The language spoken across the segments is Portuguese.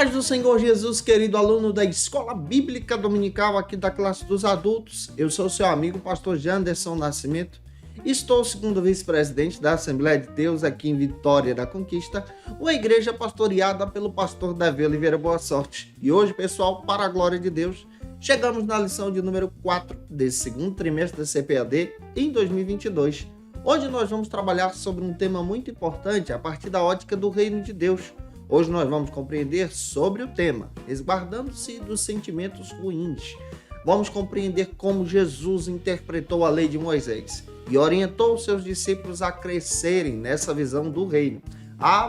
Paz do Senhor Jesus, querido aluno da Escola Bíblica Dominical aqui da classe dos adultos. Eu sou seu amigo, pastor Janderson Nascimento. Estou segundo vice-presidente da Assembleia de Deus aqui em Vitória da Conquista, uma igreja pastoreada pelo pastor Davi Oliveira Boa Sorte. E hoje, pessoal, para a glória de Deus, chegamos na lição de número 4 desse segundo trimestre da CPAD em 2022. Hoje nós vamos trabalhar sobre um tema muito importante a partir da ótica do reino de Deus. Hoje nós vamos compreender sobre o tema, resguardando-se dos sentimentos ruins. Vamos compreender como Jesus interpretou a lei de Moisés e orientou os seus discípulos a crescerem nessa visão do reino.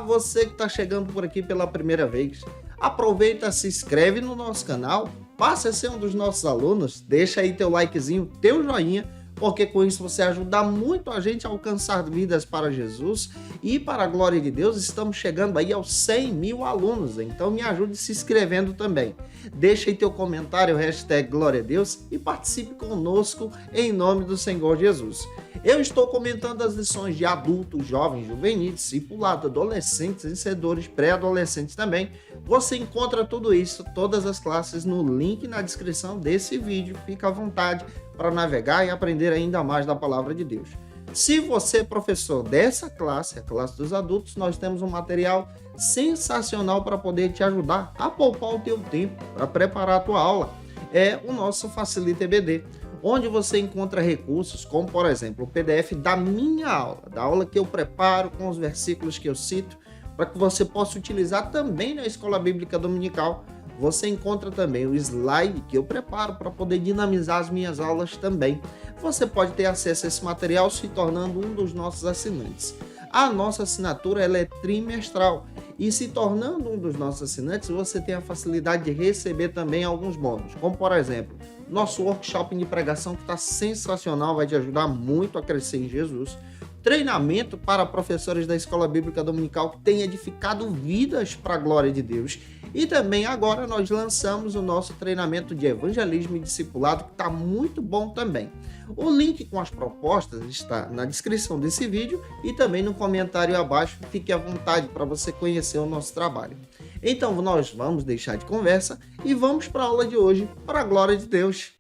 Você que está chegando por aqui pela primeira vez, aproveita, se inscreve no nosso canal, passa a ser um dos nossos alunos, deixa aí teu likezinho, teu joinha, porque com isso você ajuda muito a gente a alcançar vidas para Jesus e para a glória de Deus. Estamos chegando aí aos 100 mil alunos, então me ajude se inscrevendo também. Deixa aí teu comentário, hashtag Glória a Deus, e participe conosco em nome do Senhor Jesus. Eu estou comentando as lições de adultos, jovens, juvenis, discipulado, adolescentes, vencedores, pré-adolescentes também. Você encontra tudo isso, todas as classes, no link na descrição desse vídeo. Fica à vontade para navegar e aprender ainda mais da palavra de Deus. Se você é professor dessa classe, a classe dos adultos, nós temos um material sensacional para poder te ajudar a poupar o teu tempo, para preparar a tua aula. É o nosso Facilita EBD, onde você encontra recursos como, por exemplo, o PDF da minha aula, da aula que eu preparo com os versículos que eu cito, para que você possa utilizar também na Escola Bíblica Dominical. Você encontra também o slide que eu preparo para poder dinamizar as minhas aulas também. Você pode ter acesso a esse material se tornando um dos nossos assinantes. A nossa assinatura ela é trimestral e se tornando um dos nossos assinantes, você tem a facilidade de receber também alguns bônus, como por exemplo, nosso workshop de pregação que está sensacional, vai te ajudar muito a crescer em Jesus. Treinamento para professores da Escola Bíblica Dominical que tem edificado vidas para a glória de Deus. E também agora nós lançamos o nosso treinamento de evangelismo e discipulado, que está muito bom também. O link com as propostas está na descrição desse vídeo e também no comentário abaixo. Fique à vontade para você conhecer o nosso trabalho. Então nós vamos deixar de conversa e vamos para a aula de hoje, para a glória de Deus.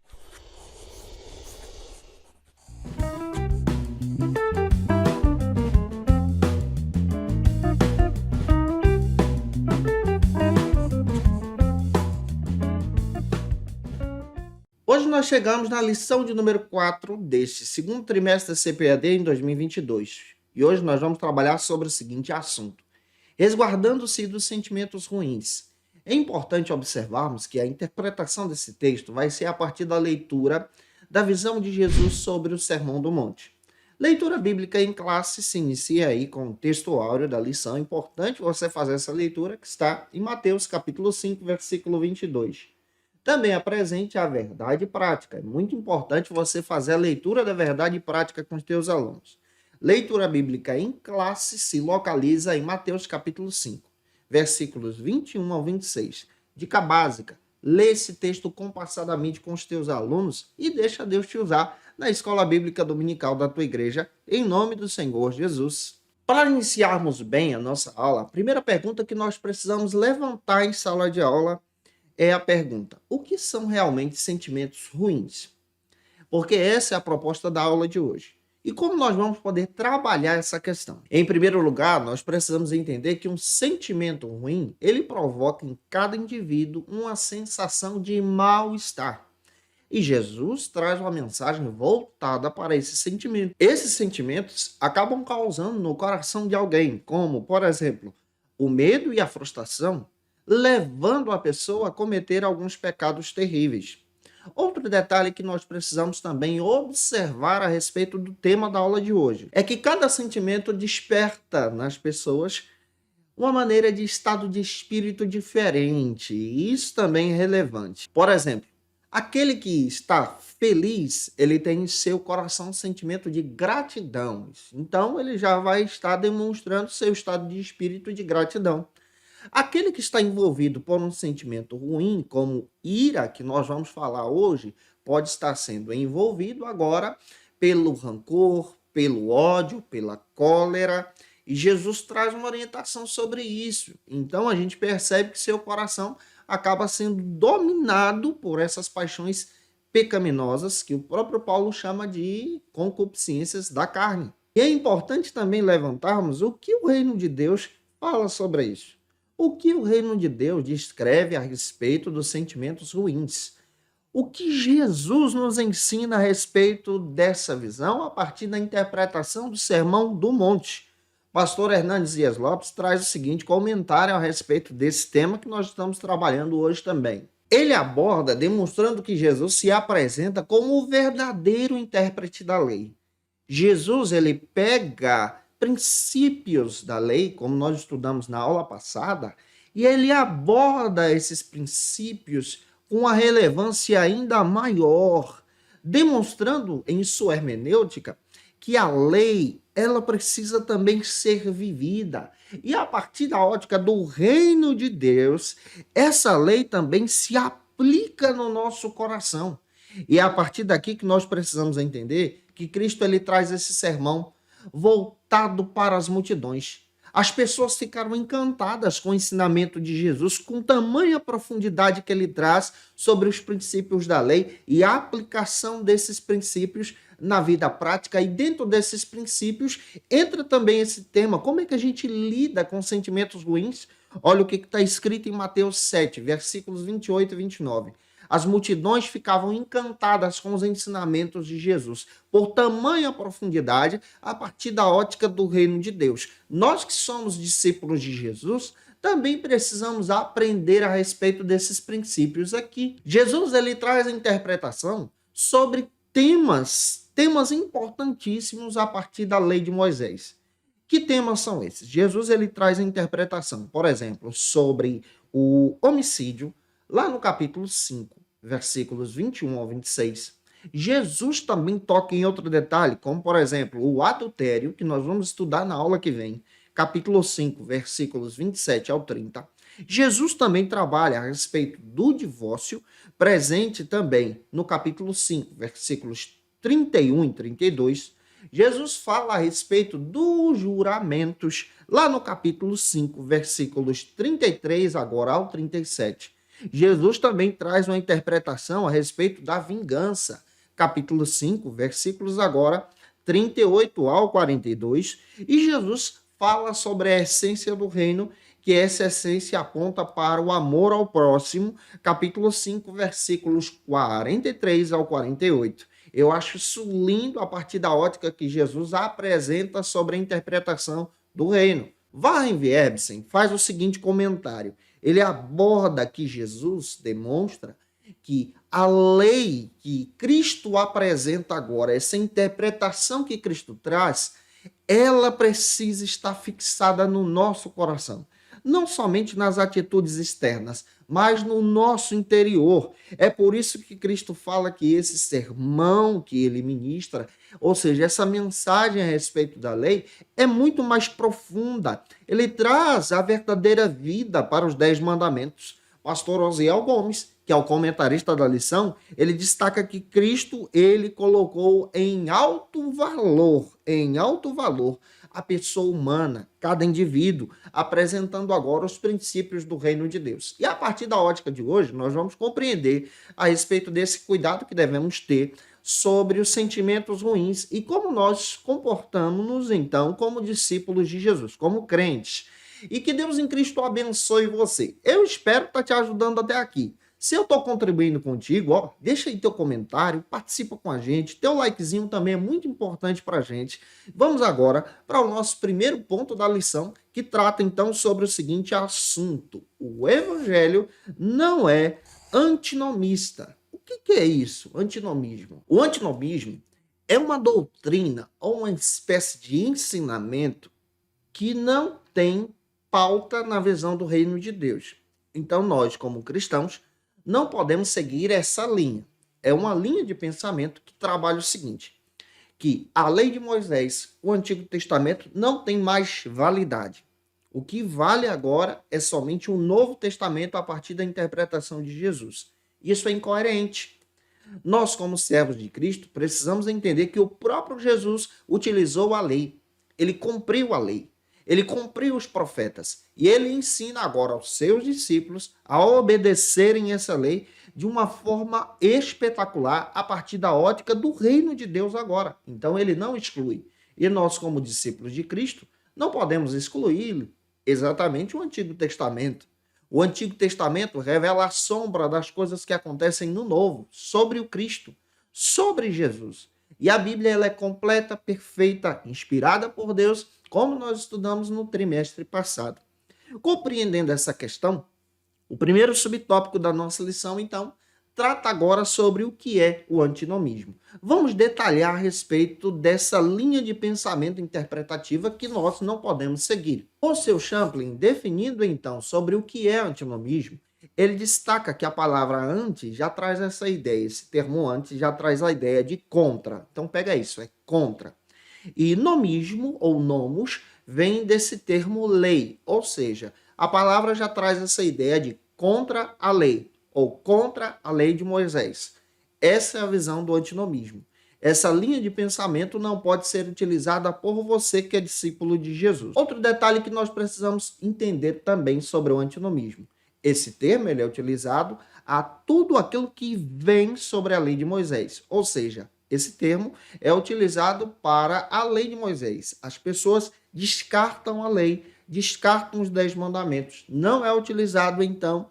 Hoje nós chegamos na lição de número 4 deste segundo trimestre da CPAD em 2022. E hoje nós vamos trabalhar sobre o seguinte assunto: resguardando-se dos sentimentos ruins. É importante observarmos que a interpretação desse texto vai ser a partir da leitura da visão de Jesus sobre o Sermão do Monte. Leitura bíblica em classe se inicia aí com o texto áureo da lição. É importante você fazer essa leitura que está em Mateus capítulo 5, versículo 22. Também apresente a verdade prática. É muito importante você fazer a leitura da verdade prática com os teus alunos. Leitura bíblica em classe se localiza em Mateus capítulo 5, versículos 21 ao 26. Dica básica: lê esse texto compassadamente com os teus alunos e deixa Deus te usar na Escola Bíblica Dominical da tua igreja, em nome do Senhor Jesus. Para iniciarmos bem a nossa aula, a primeira pergunta que nós precisamos levantar em sala de aula é a pergunta: o que são realmente sentimentos ruins? Porque essa é a proposta da aula de hoje. E como nós vamos poder trabalhar essa questão? Em primeiro lugar, nós precisamos entender que um sentimento ruim, ele provoca em cada indivíduo uma sensação de mal-estar. E Jesus traz uma mensagem voltada para esse sentimento. Esses sentimentos acabam causando no coração de alguém, como, por exemplo, o medo e a frustração, levando a pessoa a cometer alguns pecados terríveis. Outro detalhe que nós precisamos também observar a respeito do tema da aula de hoje é que cada sentimento desperta nas pessoas uma maneira de estado de espírito diferente, e isso também é relevante. Por exemplo, aquele que está feliz, ele tem em seu coração um sentimento de gratidão. Então, ele já vai estar demonstrando seu estado de espírito de gratidão. Aquele que está envolvido por um sentimento ruim, como ira, que nós vamos falar hoje, pode estar sendo envolvido agora pelo rancor, pelo ódio, pela cólera E Jesus traz uma orientação sobre isso. Então a gente percebe que seu coração acaba sendo dominado por essas paixões pecaminosas que o próprio Paulo chama de concupiscências da carne. E é importante também levantarmos o que o reino de Deus fala sobre isso. O que o reino de Deus descreve a respeito dos sentimentos ruins. O que Jesus nos ensina a respeito dessa visão a partir da interpretação do Sermão do Monte. Pastor Hernandes Dias Lopes traz o seguinte comentário a respeito desse tema que nós estamos trabalhando hoje também. Ele aborda demonstrando que Jesus se apresenta como o verdadeiro intérprete da lei. Jesus, ele pega princípios da lei, como nós estudamos na aula passada, e ele aborda esses princípios com uma relevância ainda maior, demonstrando em sua hermenêutica que a lei, ela precisa também ser vivida. E a partir da ótica do reino de Deus, essa lei também se aplica no nosso coração. E é a partir daqui que nós precisamos entender que Cristo ele traz esse sermão voltado para as multidões. As pessoas ficaram encantadas com o ensinamento de Jesus, com tamanha profundidade que ele traz sobre os princípios da lei e a aplicação desses princípios na vida prática. E dentro desses princípios entra também esse tema, como é que a gente lida com sentimentos ruins? Olha o que está escrito em Mateus 7, versículos 28 e 29. As multidões ficavam encantadas com os ensinamentos de Jesus, por tamanha profundidade, a partir da ótica do reino de Deus. Nós que somos discípulos de Jesus, também precisamos aprender a respeito desses princípios aqui. Jesus ele traz a interpretação sobre temas importantíssimos a partir da lei de Moisés. Que temas são esses? Jesus ele traz a interpretação, por exemplo, sobre o homicídio, lá no capítulo 5, versículos 21 ao 26. Jesus também toca em outro detalhe, como, por exemplo, o adultério, que nós vamos estudar na aula que vem, capítulo 5, versículos 27 ao 30. Jesus também trabalha a respeito do divórcio, presente também no capítulo 5, versículos 31 e 32. Jesus fala a respeito dos juramentos, lá no capítulo 5, versículos 33 agora ao 37. Jesus também traz uma interpretação a respeito da vingança, capítulo 5, versículos agora 38 ao 42, e Jesus fala sobre a essência do reino, que essa essência aponta para o amor ao próximo, capítulo 5, versículos 43 ao 48. Eu acho isso lindo a partir da ótica que Jesus apresenta sobre a interpretação do reino. Warren Wiersbe faz o seguinte comentário. Ele aborda que Jesus demonstra que a lei que Cristo apresenta agora, essa interpretação que Cristo traz, ela precisa estar fixada no nosso coração. Não somente nas atitudes externas, mas no nosso interior. É por isso que Cristo fala que esse sermão que ele ministra, ou seja, essa mensagem a respeito da lei, é muito mais profunda. Ele traz a verdadeira vida para os 10 mandamentos. Pastor Osiel Gomes, que é o comentarista da lição, ele destaca que Cristo, ele colocou em alto valor a pessoa humana, cada indivíduo, apresentando agora os princípios do reino de Deus. E a partir da ótica de hoje, nós vamos compreender a respeito desse cuidado que devemos ter sobre os sentimentos ruins e como nós comportamos-nos, então, como discípulos de Jesus, como crentes. E que Deus em Cristo abençoe você. Eu espero estar te ajudando até aqui. Se eu estou contribuindo contigo, ó, deixa aí teu comentário, participa com a gente, teu likezinho também é muito importante para a gente. Vamos agora para o nosso primeiro ponto da lição, que trata então sobre o seguinte assunto. O evangelho não é antinomista. O que é isso, antinomismo? O antinomismo é uma doutrina ou uma espécie de ensinamento que não tem pauta na visão do reino de Deus. Então nós, como cristãos, não podemos seguir essa linha. É uma linha de pensamento que trabalha o seguinte, que a lei de Moisés, o Antigo Testamento, não tem mais validade. O que vale agora é somente o Novo Testamento a partir da interpretação de Jesus. Isso é incoerente. Nós, como servos de Cristo, precisamos entender que o próprio Jesus utilizou a lei. Ele cumpriu a lei. Ele cumpriu os profetas e ele ensina agora aos seus discípulos a obedecerem essa lei de uma forma espetacular a partir da ótica do reino de Deus agora. Então ele não exclui. E nós, como discípulos de Cristo, não podemos excluir exatamente o Antigo Testamento. O Antigo Testamento revela a sombra das coisas que acontecem no Novo, sobre o Cristo, sobre Jesus. E a Bíblia ela é completa, perfeita, inspirada por Deus, como nós estudamos no trimestre passado. Compreendendo essa questão, o primeiro subtópico da nossa lição, então, trata agora sobre o que é o antinomismo. Vamos detalhar a respeito dessa linha de pensamento interpretativa que nós não podemos seguir. O seu Champlin, definindo então sobre o que é antinomismo, ele destaca que a palavra anti já traz essa ideia, esse termo anti já traz a ideia de contra. Então pega isso, é contra. E nomismo ou nomos vem desse termo lei, ou seja, a palavra já traz essa ideia de contra a lei ou contra a lei de Moisés. Essa é a visão do antinomismo. Essa linha de pensamento não pode ser utilizada por você que é discípulo de Jesus. Outro detalhe que nós precisamos entender também sobre o antinomismo. Esse termo ele é utilizado a tudo aquilo que vem sobre a lei de Moisés. Ou seja, esse termo é utilizado para a lei de Moisés. As pessoas descartam a lei, descartam os 10 mandamentos. Não é utilizado, então,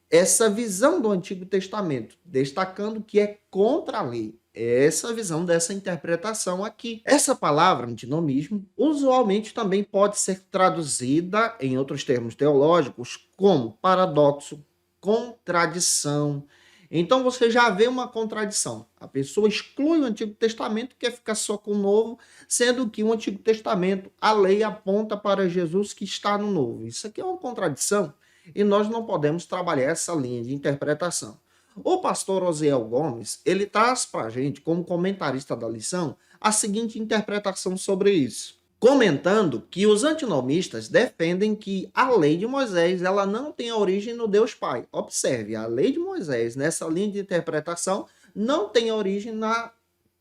essa visão do Antigo Testamento, destacando que é contra a lei. Essa visão dessa interpretação aqui. Essa palavra, antinomismo, usualmente também pode ser traduzida, em outros termos teológicos, como paradoxo, contradição. Então você já vê uma contradição. A pessoa exclui o Antigo Testamento e quer ficar só com o Novo, sendo que o Antigo Testamento, a lei aponta para Jesus que está no Novo. Isso aqui é uma contradição. E nós não podemos trabalhar essa linha de interpretação. O pastor Osiel Gomes, ele traz para a gente, como comentarista da lição, a seguinte interpretação sobre isso. Comentando que os antinomistas defendem que a lei de Moisés ela não tem origem no Deus Pai. Observe, a lei de Moisés, nessa linha de interpretação, não tem origem na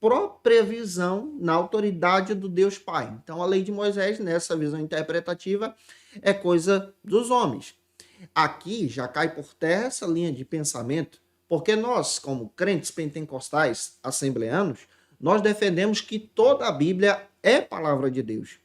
própria visão, na autoridade do Deus Pai. Então, a lei de Moisés, nessa visão interpretativa, é coisa dos homens. Aqui já cai por terra essa linha de pensamento, porque nós, como crentes pentecostais assembleanos, nós defendemos que toda a Bíblia é palavra de Deus.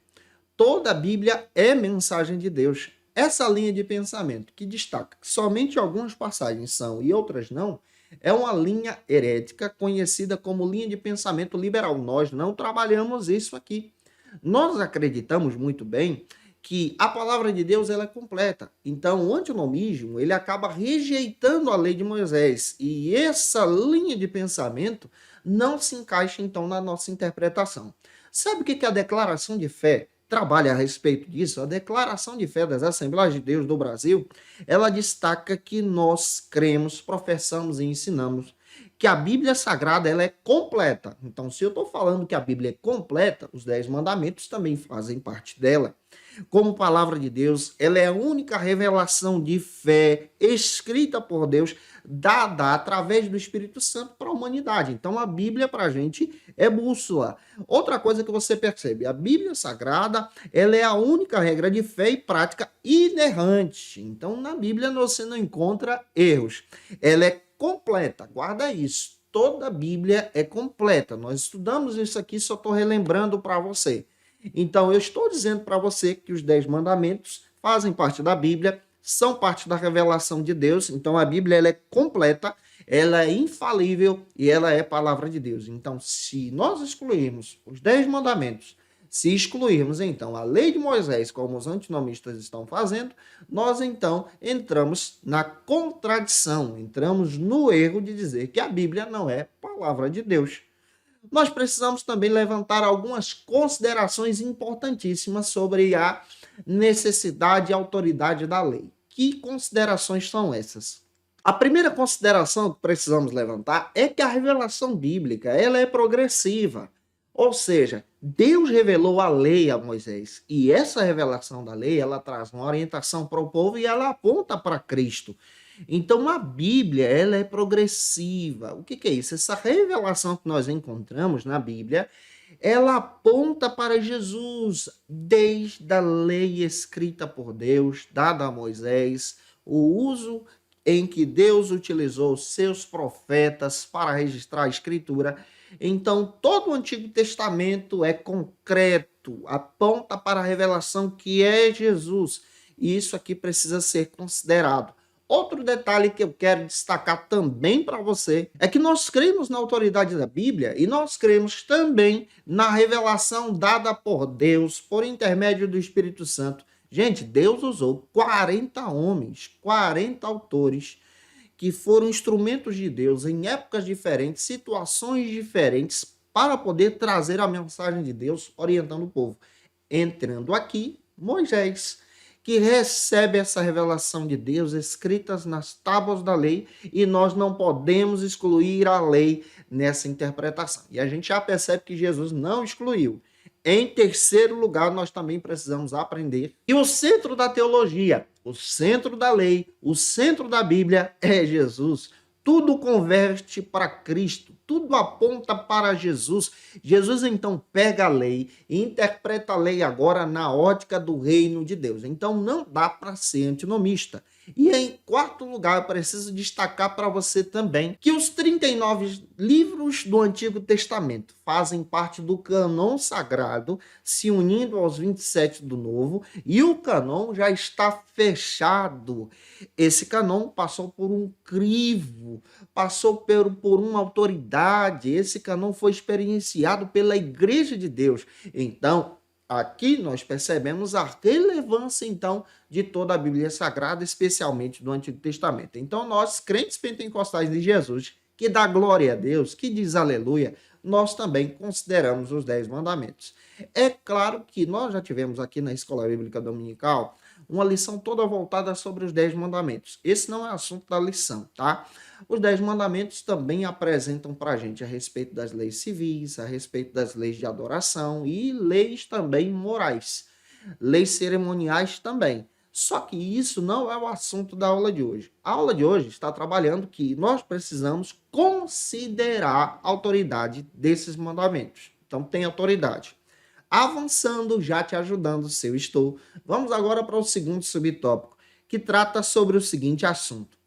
Toda a Bíblia é mensagem de Deus. Essa linha de pensamento que destaca que somente algumas passagens são e outras não, é uma linha herética conhecida como linha de pensamento liberal. Nós não trabalhamos isso aqui. Nós acreditamos muito bem que a palavra de Deus ela é completa. Então, o antinomismo ele acaba rejeitando a lei de Moisés. E essa linha de pensamento não se encaixa, então, na nossa interpretação. Sabe o que a declaração de fé trabalha a respeito disso? A declaração de fé das Assembleias de Deus do Brasil, ela destaca que nós cremos, professamos e ensinamos que a Bíblia Sagrada ela é completa. Então, se eu estou falando que a Bíblia é completa, os 10 mandamentos também fazem parte dela. Como palavra de Deus, ela é a única revelação de fé escrita por Deus, dada através do Espírito Santo para a humanidade. Então, a Bíblia para a gente é bússola. Outra coisa que você percebe, a Bíblia Sagrada, ela é a única regra de fé e prática inerrante. Então, na Bíblia você não encontra erros. Ela é completa, guarda isso. Toda a Bíblia é completa. Nós estudamos isso aqui, só estou relembrando para você. Então, eu estou dizendo para você que os 10 mandamentos fazem parte da Bíblia, são parte da revelação de Deus. Então, a Bíblia ela é completa, ela é infalível e ela é palavra de Deus. Então, se nós excluirmos os 10 mandamentos, se excluirmos, então, a lei de Moisés, como os antinomistas estão fazendo, nós, então, entramos na contradição, entramos no erro de dizer que a Bíblia não é palavra de Deus. Nós precisamos também levantar algumas considerações importantíssimas sobre a necessidade e autoridade da lei. Que considerações são essas? A primeira consideração que precisamos levantar é que a revelação bíblica ela é progressiva. Ou seja, Deus revelou a lei a Moisés. E essa revelação da lei ela traz uma orientação para o povo e ela aponta para Cristo. Então, a Bíblia, ela é progressiva. O que é isso? Essa revelação que nós encontramos na Bíblia, ela aponta para Jesus, desde a lei escrita por Deus, dada a Moisés, o uso em que Deus utilizou seus profetas para registrar a Escritura. Então, todo o Antigo Testamento é concreto, aponta para a revelação que é Jesus. E isso aqui precisa ser considerado. Outro detalhe que eu quero destacar também para você é que nós cremos na autoridade da Bíblia e nós cremos também na revelação dada por Deus por intermédio do Espírito Santo. Gente, Deus usou 40 homens, 40 autores que foram instrumentos de Deus em épocas diferentes, situações diferentes, para poder trazer a mensagem de Deus orientando o povo. Entrando aqui, Moisés, que recebe essa revelação de Deus escritas nas tábuas da lei, e nós não podemos excluir a lei nessa interpretação. E a gente já percebe que Jesus não excluiu. Em terceiro lugar, nós também precisamos aprender que o centro da teologia, o centro da lei, o centro da Bíblia é Jesus. Tudo converte para Cristo, tudo aponta para Jesus. Jesus então pega a lei e interpreta a lei agora na ótica do reino de Deus. Então não dá para ser antinomista. E em quarto lugar, eu preciso destacar para você também que os 39 livros do Antigo Testamento fazem parte do cânon sagrado, se unindo aos 27 do Novo, e o cânon já está fechado. Esse cânon passou por um crivo, passou por uma autoridade. Esse cânon foi experienciado pela Igreja de Deus. Então, aqui nós percebemos a relevância, então, de toda a Bíblia Sagrada, especialmente do Antigo Testamento. Então, nós, crentes pentecostais de Jesus, que dá glória a Deus, que diz aleluia, nós também consideramos os 10 mandamentos. É claro que nós já tivemos aqui na Escola Bíblica Dominical uma lição toda voltada sobre os 10 mandamentos. Esse não é assunto da lição, tá? Os 10 mandamentos também apresentam para a gente a respeito das leis civis, a respeito das leis de adoração e leis também morais, leis cerimoniais também. Só que isso não é o assunto da aula de hoje. A aula de hoje está trabalhando que nós precisamos considerar a autoridade desses mandamentos. Então, tem autoridade. Avançando, já te ajudando, se eu estou. Vamos agora para o segundo subtópico, que trata sobre o seguinte assunto: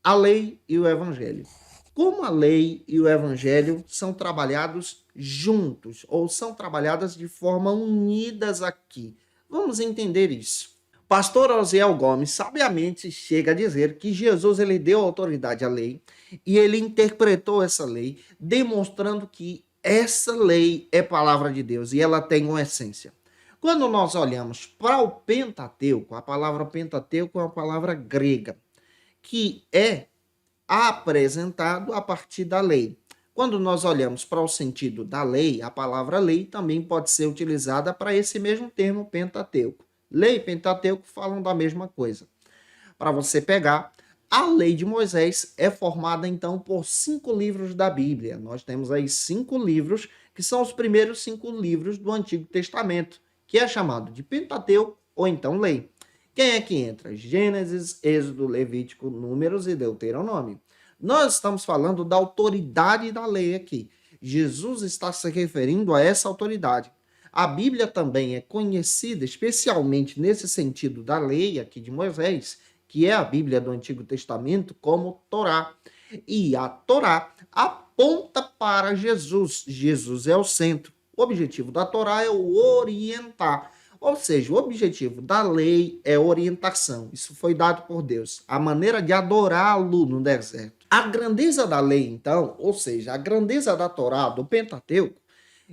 a lei e o evangelho. Como a lei e o evangelho são trabalhados juntos, ou são trabalhadas de forma unidas aqui? Vamos entender isso. Pastor Osiel Gomes sabiamente chega a dizer que Jesus ele deu autoridade à lei e ele interpretou essa lei, demonstrando que essa lei é palavra de Deus e ela tem uma essência. Quando nós olhamos para o Pentateuco, a palavra Pentateuco é uma palavra grega, que é apresentado a partir da lei. Quando nós olhamos para o sentido da lei, a palavra lei também pode ser utilizada para esse mesmo termo Pentateuco. Lei e Pentateuco falam da mesma coisa. Para você pegar, a lei de Moisés é formada então por 5 livros da Bíblia. Nós temos aí 5 livros, que são os primeiros 5 livros do Antigo Testamento, que é chamado de Pentateuco ou então lei. Quem é que entra? Gênesis, Êxodo, Levítico, Números e Deuteronômio. Nós estamos falando da autoridade da lei aqui. Jesus está se referindo a essa autoridade. A Bíblia também é conhecida, especialmente nesse sentido da lei aqui de Moisés, que é a Bíblia do Antigo Testamento, como Torá. E a Torá aponta para Jesus. Jesus é o centro. O objetivo da Torá é o orientar. Ou seja, o objetivo da lei é orientação. Isso foi dado por Deus. A maneira de adorá-lo no deserto. A grandeza da lei, então, ou seja, a grandeza da Torá, do Pentateuco,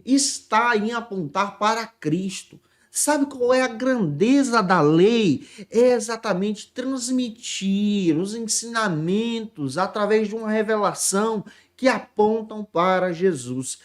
está em apontar para Cristo. Sabe qual é a grandeza da lei? É exatamente transmitir os ensinamentos através de uma revelação que apontam para Jesus.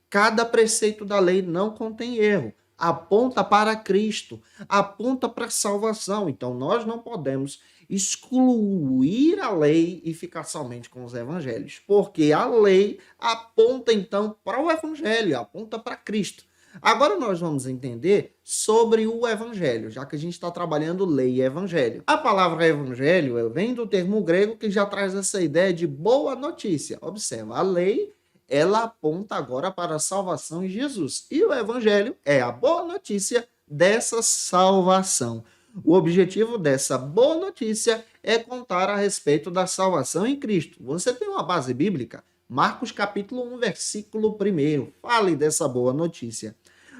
Cada preceito da lei não contém erro. Aponta para Cristo, aponta para a salvação. Então, nós não podemos excluir a lei e ficar somente com os evangelhos, porque a lei aponta, então, para o evangelho, aponta para Cristo. Agora nós vamos entender sobre o evangelho, já que a gente está trabalhando lei e evangelho. A palavra evangelho vem do termo grego que já traz essa ideia de boa notícia. Observa, a lei ela aponta agora para a salvação em Jesus. E o evangelho é a boa notícia dessa salvação. O objetivo dessa boa notícia é contar a respeito da salvação em Cristo. Você tem uma base bíblica? Marcos capítulo 1, versículo 1. Fale dessa boa notícia.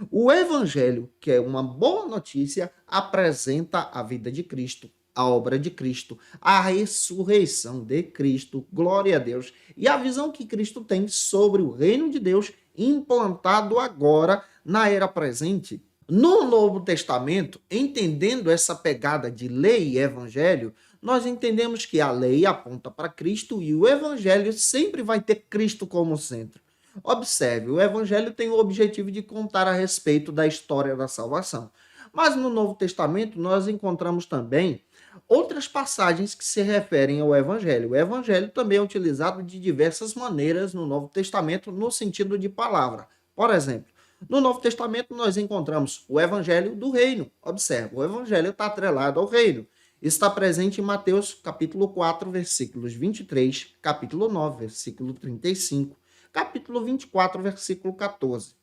O evangelho, que é uma boa notícia, apresenta a vida de Cristo, a obra de Cristo, a ressurreição de Cristo, glória a Deus, e a visão que Cristo tem sobre o reino de Deus implantado agora na era presente. No Novo Testamento, entendendo essa pegada de lei e evangelho, nós entendemos que a lei aponta para Cristo e o evangelho sempre vai ter Cristo como centro. Observe, o evangelho tem o objetivo de contar a respeito da história da salvação. Mas no Novo Testamento nós encontramos também outras passagens que se referem ao evangelho. O evangelho também é utilizado de diversas maneiras no Novo Testamento no sentido de palavra. Por exemplo, no Novo Testamento nós encontramos o evangelho do reino. Observe, o evangelho está atrelado ao reino. Está presente em Mateus capítulo 4, versículos 23, capítulo 9, versículo 35, capítulo 24, versículo 14.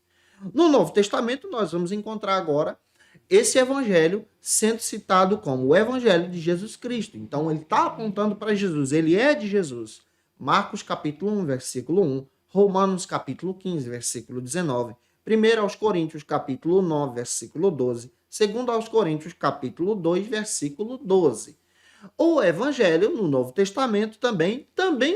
No Novo Testamento, nós vamos encontrar agora esse evangelho sendo citado como o evangelho de Jesus Cristo. Então, ele está apontando para Jesus, ele é de Jesus. Marcos capítulo 1, versículo 1, Romanos capítulo 15, versículo 19, 1 aos Coríntios capítulo 9, versículo 12, 2 aos Coríntios capítulo 2, versículo 12. O evangelho no Novo Testamento também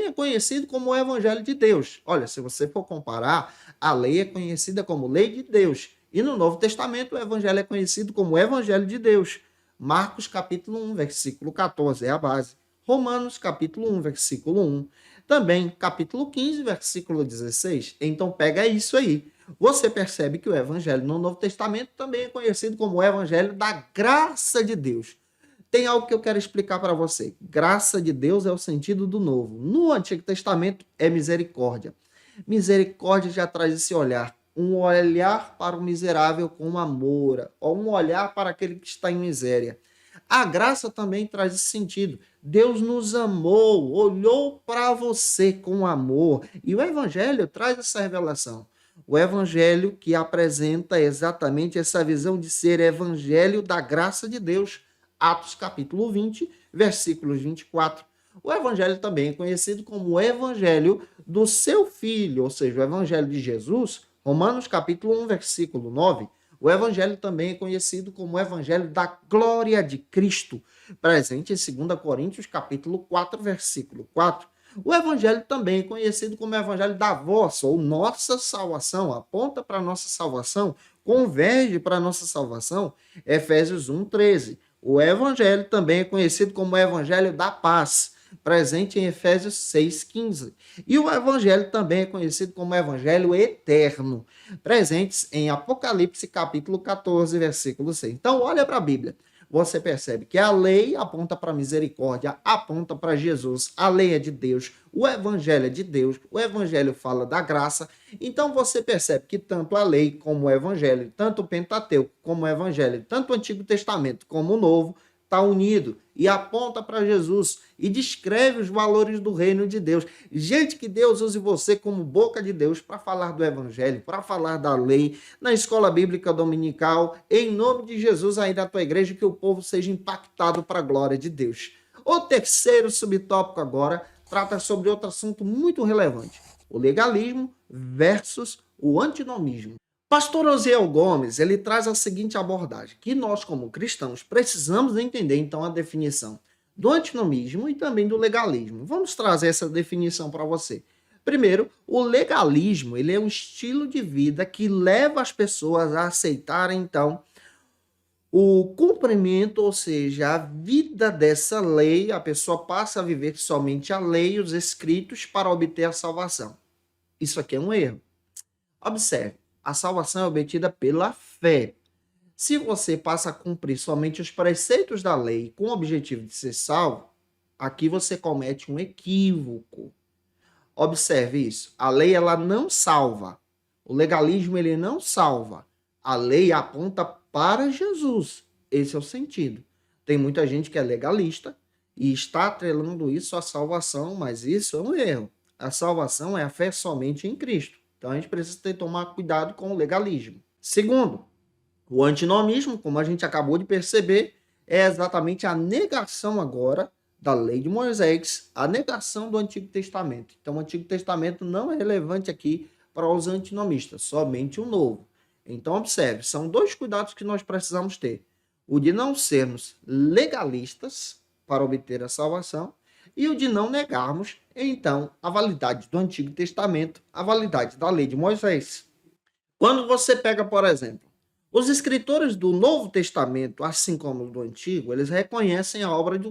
é conhecido como o evangelho de Deus. Olha, se você for comparar, a lei é conhecida como lei de Deus. E no Novo Testamento o evangelho é conhecido como o evangelho de Deus. Marcos capítulo 1, versículo 14 é a base. Romanos capítulo 1, versículo 1. Também capítulo 15, versículo 16. Então pega isso aí. Você percebe que o evangelho no Novo Testamento também é conhecido como o evangelho da graça de Deus. Tem algo que eu quero explicar para você. Graça de Deus é o sentido do novo. No Antigo Testamento é misericórdia. Misericórdia já traz esse olhar. Um olhar para o miserável com amor. Ou um olhar para aquele que está em miséria. A graça também traz esse sentido. Deus nos amou, olhou para você com amor. E o Evangelho traz essa revelação. O Evangelho que apresenta exatamente essa visão de ser Evangelho da graça de Deus. Atos capítulo 20, versículos 24. O evangelho também é conhecido como o evangelho do seu filho, ou seja, o evangelho de Jesus, Romanos capítulo 1, versículo 9. O evangelho também é conhecido como o evangelho da glória de Cristo, presente em 2 Coríntios capítulo 4, versículo 4. O evangelho também é conhecido como o evangelho da vossa ou nossa salvação, aponta para a nossa salvação, converge para a nossa salvação, Efésios 1, 13. O evangelho também é conhecido como o evangelho da paz, presente em Efésios 6,15. E o evangelho também é conhecido como o evangelho eterno, presente em Apocalipse capítulo 14, versículo 6. Então, olha para a Bíblia. Você percebe que a lei aponta para a misericórdia, aponta para Jesus, a lei é de Deus, o evangelho é de Deus, o evangelho fala da graça. Então você percebe que tanto a lei como o evangelho, tanto o Pentateuco como o evangelho, tanto o Antigo Testamento como o Novo, está unido e aponta para Jesus e descreve os valores do reino de Deus. Gente, que Deus use você como boca de Deus para falar do evangelho, para falar da lei, na escola bíblica dominical, em nome de Jesus aí da tua igreja, que o povo seja impactado para a glória de Deus. O terceiro subtópico agora trata sobre outro assunto muito relevante, o legalismo versus o antinomismo. Pastor Osiel Gomes, ele traz a seguinte abordagem, que nós, como cristãos, precisamos entender, então, a definição do antinomismo e também do legalismo. Vamos trazer essa definição para você. Primeiro, o legalismo, ele é um estilo de vida que leva as pessoas a aceitarem, então, o cumprimento, ou seja, a vida dessa lei, a pessoa passa a viver somente a lei e os escritos para obter a salvação. Isso aqui é um erro. Observe. A salvação é obtida pela fé. Se você passa a cumprir somente os preceitos da lei com o objetivo de ser salvo, aqui você comete um equívoco. Observe isso. A lei, ela não salva. O legalismo, ele não salva. A lei aponta para Jesus. Esse é o sentido. Tem muita gente que é legalista e está atrelando isso à salvação, mas isso é um erro. A salvação é a fé somente em Cristo. Então a gente precisa tomar cuidado com o legalismo. Segundo, o antinomismo, como a gente acabou de perceber, é exatamente a negação agora da lei de Moisés, a negação do Antigo Testamento. Então o Antigo Testamento não é relevante aqui para os antinomistas, somente o Novo. Então observe, são dois cuidados que nós precisamos ter. O de não sermos legalistas para obter a salvação e o de não negarmos, então, a validade do Antigo Testamento, a validade da lei de Moisés. Quando você pega, por exemplo, os escritores do Novo Testamento, assim como do Antigo, eles reconhecem a obra de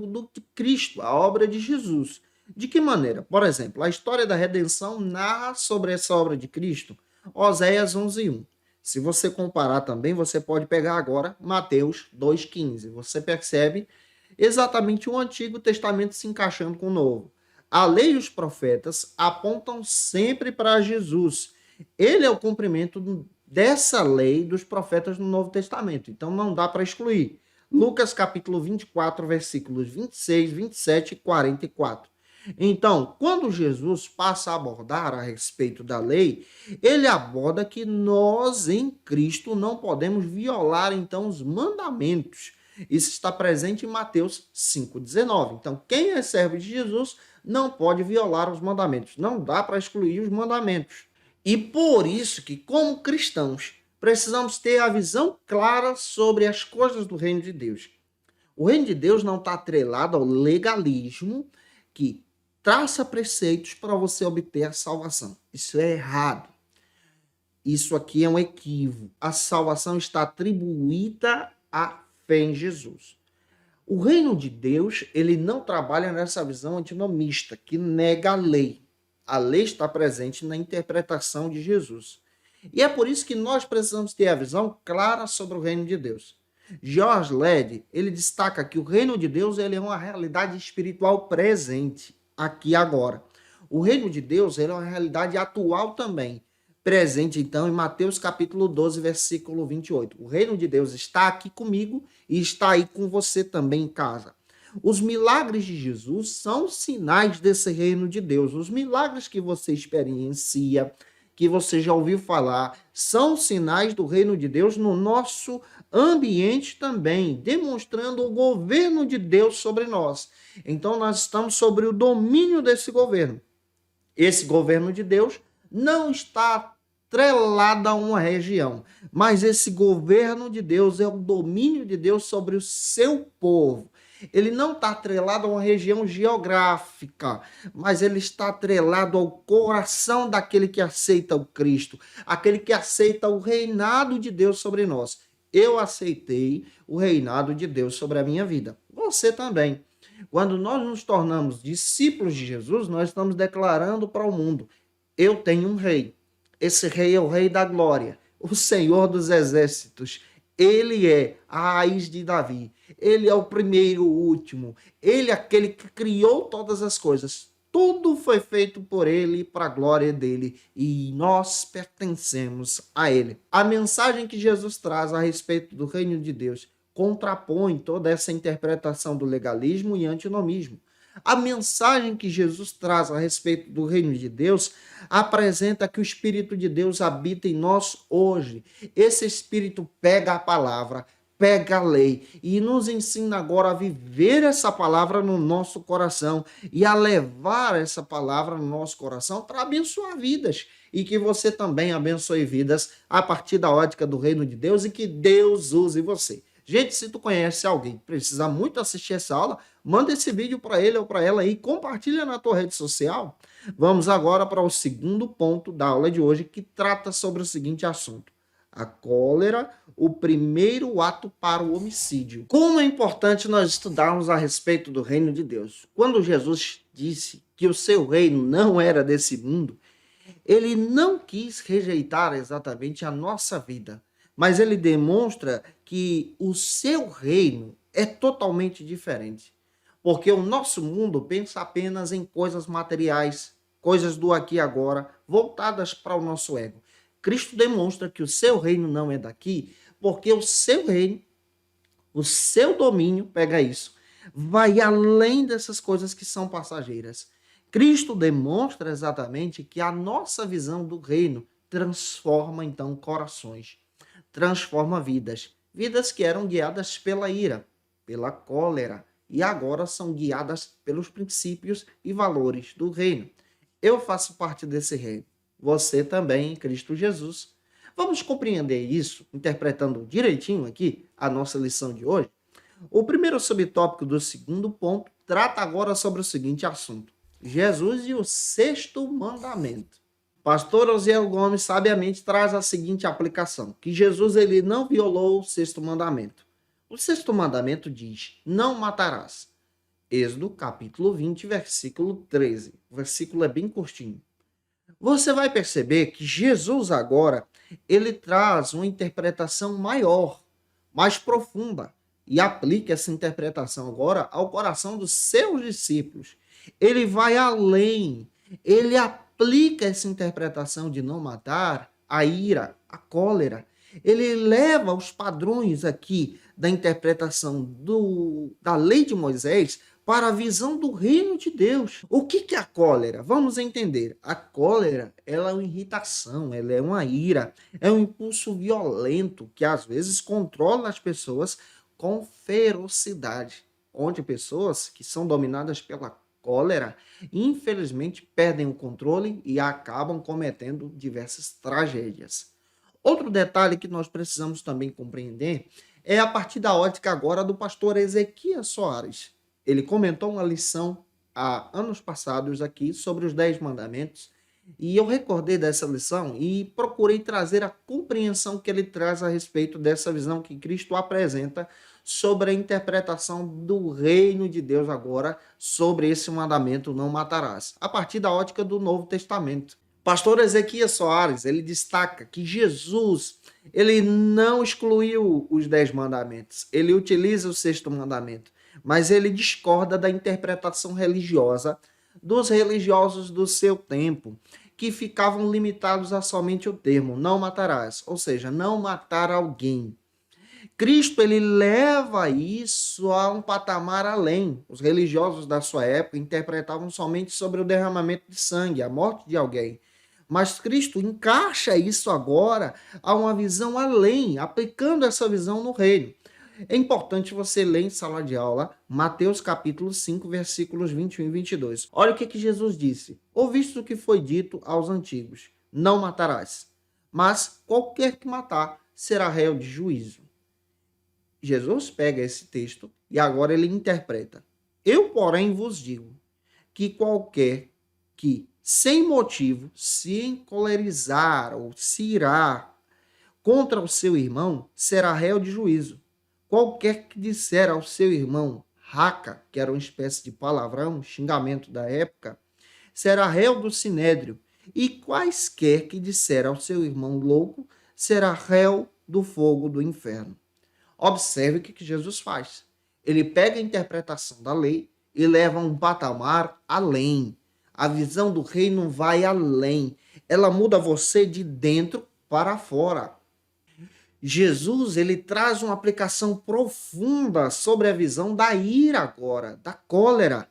Cristo, a obra de Jesus. De que maneira? Por exemplo, a história da redenção narra sobre essa obra de Cristo, Oséias 11:1. Se você comparar também, você pode pegar agora Mateus 2:15. Você percebe exatamente o Antigo Testamento se encaixando com o Novo. A lei e os profetas apontam sempre para Jesus. Ele é o cumprimento dessa lei dos profetas no Novo Testamento. Então não dá para excluir. Lucas capítulo 24, versículos 26, 27 e 44. Então, quando Jesus passa a abordar a respeito da lei, ele aborda que nós em Cristo não podemos violar então os mandamentos. Isso está presente em Mateus 5,19. Então, quem é servo de Jesus não pode violar os mandamentos. Não dá para excluir os mandamentos. E por isso que, como cristãos, precisamos ter a visão clara sobre as coisas do reino de Deus. O reino de Deus não está atrelado ao legalismo que traça preceitos para você obter a salvação. Isso é errado. Isso aqui é um equívoco. A salvação está atribuída à fé em Jesus. O reino de Deus, ele não trabalha nessa visão antinomista, que nega a lei. A lei está presente na interpretação de Jesus. E é por isso que nós precisamos ter a visão clara sobre o reino de Deus. George Led, ele destaca que o reino de Deus ele é uma realidade espiritual presente, aqui e agora. O reino de Deus ele é uma realidade atual também, presente então em Mateus capítulo 12, versículo 28. O reino de Deus está aqui comigo e está aí com você também em casa. Os milagres de Jesus são sinais desse reino de Deus. Os milagres que você experiencia, que você já ouviu falar, são sinais do reino de Deus no nosso ambiente também, demonstrando o governo de Deus sobre nós. Então, nós estamos sobre o domínio desse governo. Esse governo de Deus não está atrelado a uma região, mas esse governo de Deus é o domínio de Deus sobre o seu povo. Ele não está atrelado a uma região geográfica, mas ele está atrelado ao coração daquele que aceita o Cristo, aquele que aceita o reinado de Deus sobre nós. Eu aceitei o reinado de Deus sobre a minha vida. Você também. Quando nós nos tornamos discípulos de Jesus, nós estamos declarando para o mundo: eu tenho um rei. Esse rei é o rei da glória, o Senhor dos exércitos. Ele é a raiz de Davi. Ele é o primeiro, o último. Ele é aquele que criou todas as coisas. Tudo foi feito por ele, para a glória dele. E nós pertencemos a ele. A mensagem que Jesus traz a respeito do reino de Deus contrapõe toda essa interpretação do legalismo e antinomismo. A mensagem que Jesus traz a respeito do reino de Deus apresenta que o Espírito de Deus habita em nós hoje. Esse Espírito pega a palavra, pega a lei e nos ensina agora a viver essa palavra no nosso coração e a levar essa palavra no nosso coração para abençoar vidas. E que você também abençoe vidas a partir da ótica do reino de Deus e que Deus use você. Gente, se tu conhece alguém que precisa muito assistir essa aula, manda esse vídeo para ele ou para ela aí, compartilha na tua rede social. Vamos agora para o segundo ponto da aula de hoje, que trata sobre o seguinte assunto: a cólera, o primeiro ato para o homicídio. Como é importante nós estudarmos a respeito do reino de Deus. Quando Jesus disse que o seu reino não era desse mundo, ele não quis rejeitar exatamente a nossa vida, mas ele demonstra que o seu reino é totalmente diferente. Porque o nosso mundo pensa apenas em coisas materiais, coisas do aqui e agora, voltadas para o nosso ego. Cristo demonstra que o seu reino não é daqui, porque o seu reino, o seu domínio, pega isso, vai além dessas coisas que são passageiras. Cristo demonstra exatamente que a nossa visão do reino transforma então corações, transforma vidas, vidas que eram guiadas pela ira, pela cólera, e agora são guiadas pelos princípios e valores do reino. Eu faço parte desse reino, você também em Cristo Jesus. Vamos compreender isso, interpretando direitinho aqui a nossa lição de hoje? O primeiro subtópico do segundo ponto trata agora sobre o seguinte assunto: Jesus e o sexto mandamento. Pastor Osiel Gomes sabiamente traz a seguinte aplicação, que Jesus ele não violou o sexto mandamento. O sexto mandamento diz: não matarás. Êxodo capítulo 20, versículo 13. O versículo é bem curtinho. Você vai perceber que Jesus agora, ele traz uma interpretação maior, mais profunda, e aplica essa interpretação agora ao coração dos seus discípulos. Ele vai além, ele aplica essa interpretação de não matar a ira, a cólera. Ele leva os padrões aqui da interpretação da lei de Moisés para a visão do reino de Deus. O que é a cólera? Vamos entender. A cólera, ela é uma irritação, ela é uma ira, é um impulso violento que às vezes controla as pessoas com ferocidade, onde pessoas que são dominadas pela cólera, infelizmente perdem o controle e acabam cometendo diversas tragédias. Outro detalhe que nós precisamos também compreender é a partir da ótica agora do pastor Ezequias Soares. Ele comentou uma lição há anos passados aqui sobre os 10 mandamentos e eu recordei dessa lição e procurei trazer a compreensão que ele traz a respeito dessa visão que Cristo apresenta sobre a interpretação do reino de Deus agora sobre esse mandamento não matarás, a partir da ótica do Novo Testamento. Pastor Ezequias Soares, ele destaca que Jesus, ele não excluiu os 10 mandamentos, ele utiliza o sexto mandamento, mas ele discorda da interpretação religiosa dos religiosos do seu tempo, que ficavam limitados a somente o termo não matarás, ou seja, não matar alguém. Cristo ele leva isso a um patamar além. Os religiosos da sua época interpretavam somente sobre o derramamento de sangue, a morte de alguém. Mas Cristo encaixa isso agora a uma visão além, aplicando essa visão no reino. É importante você ler em sala de aula Mateus capítulo 5, versículos 21 e 22. Olha o que Jesus disse. Ouviste o que foi dito aos antigos: não matarás, mas qualquer que matar será réu de juízo. Jesus pega esse texto e agora ele interpreta. Eu, porém, vos digo que qualquer que, sem motivo, se encolerizar ou se irar contra o seu irmão, será réu de juízo. Qualquer que disser ao seu irmão raca, que era uma espécie de palavrão, xingamento da época, será réu do sinédrio. E quaisquer que disser ao seu irmão louco, será réu do fogo do inferno. Observe o que Jesus faz. Ele pega a interpretação da lei e leva a um patamar além. A visão do reino vai além. Ela muda você de dentro para fora. Jesus, ele traz uma aplicação profunda sobre a visão da ira agora, da cólera.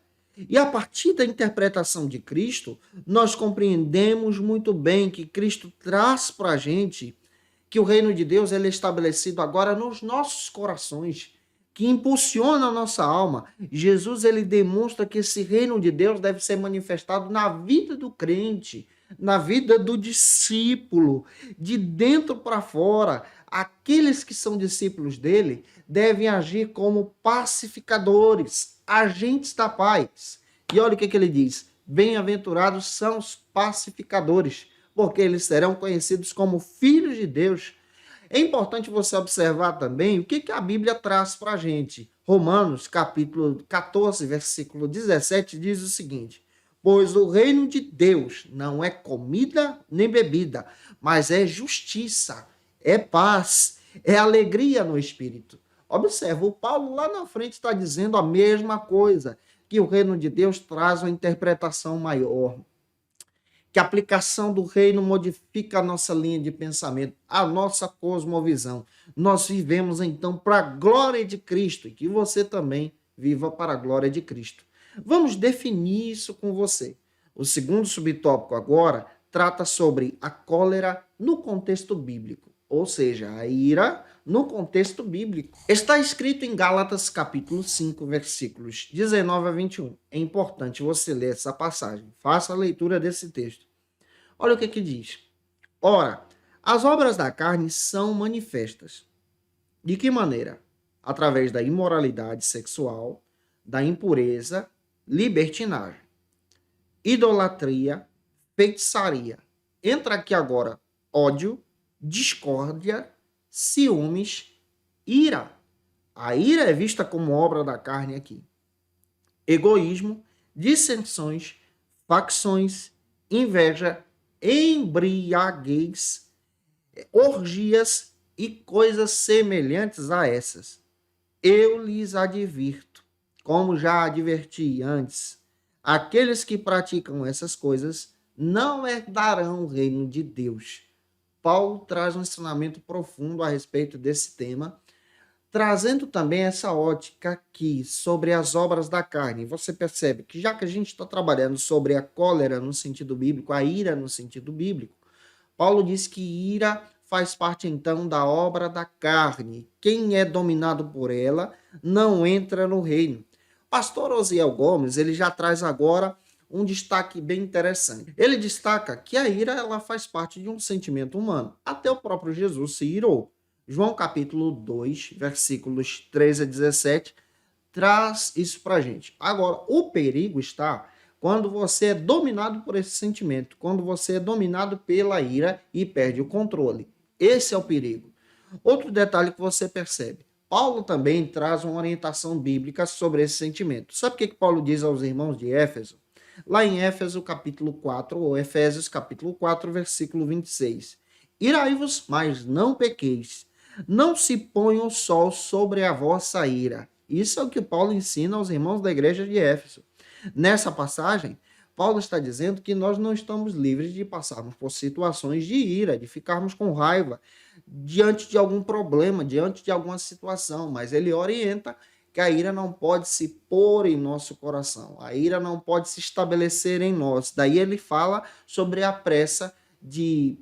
E a partir da interpretação de Cristo, nós compreendemos muito bem que Cristo traz para a gente que o reino de Deus ele é estabelecido agora nos nossos corações, que impulsiona a nossa alma. Jesus ele demonstra que esse reino de Deus deve ser manifestado na vida do crente, na vida do discípulo, de dentro para fora. Aqueles que são discípulos dele devem agir como pacificadores, agentes da paz. E olha o que ele diz: bem-aventurados são os pacificadores, porque eles serão conhecidos como filhos de Deus. É importante você observar também o que a Bíblia traz para a gente. Romanos, capítulo 14, versículo 17, diz o seguinte: pois o reino de Deus não é comida nem bebida, mas é justiça, é paz, é alegria no Espírito. Observa, o Paulo lá na frente está dizendo a mesma coisa, que o reino de Deus traz uma interpretação maior, que a aplicação do reino modifica a nossa linha de pensamento, a nossa cosmovisão. Nós vivemos então para a glória de Cristo e que você também viva para a glória de Cristo. Vamos definir isso com você. O segundo subtópico agora trata sobre a cólera no contexto bíblico, ou seja, a ira no contexto bíblico. Está escrito em Gálatas capítulo 5, versículos 19 a 21. É importante você ler essa passagem. Faça a leitura desse texto. Olha o que diz. Ora, as obras da carne são manifestas. De que maneira? Através da imoralidade sexual, da impureza, libertinagem, idolatria, feitiçaria. Entra aqui agora ódio, discórdia, ciúmes, ira. A ira é vista como obra da carne aqui. Egoísmo, dissensões, facções, inveja, embriaguez, orgias e coisas semelhantes a essas. Eu lhes advirto, como já adverti antes, aqueles que praticam essas coisas não herdarão o reino de Deus. Paulo traz um ensinamento profundo a respeito desse tema, trazendo também essa ótica aqui sobre as obras da carne. Você percebe que já que a gente está trabalhando sobre a cólera no sentido bíblico, a ira no sentido bíblico, Paulo diz que ira faz parte então da obra da carne. Quem é dominado por ela não entra no reino. Pastor Osiel Gomes, ele já traz agora um destaque bem interessante. Ele destaca que a ira ela faz parte de um sentimento humano. Até o próprio Jesus se irou. João capítulo 2, versículos 13 a 17, traz isso para a gente. Agora, o perigo está quando você é dominado por esse sentimento, quando você é dominado pela ira e perde o controle. Esse é o perigo. Outro detalhe que você percebe. Paulo também traz uma orientação bíblica sobre esse sentimento. Sabe o que Paulo diz aos irmãos de Éfeso? Lá em Éfeso capítulo 4, ou Efésios capítulo 4, versículo 26. Irai-vos, mas não pequeis. Não se ponha o sol sobre a vossa ira. Isso é o que Paulo ensina aos irmãos da igreja de Éfeso. Nessa passagem, Paulo está dizendo que nós não estamos livres de passarmos por situações de ira, de ficarmos com raiva diante de algum problema, diante de alguma situação, mas ele orienta que a ira não pode se pôr em nosso coração, a ira não pode se estabelecer em nós. Daí ele fala sobre a pressa de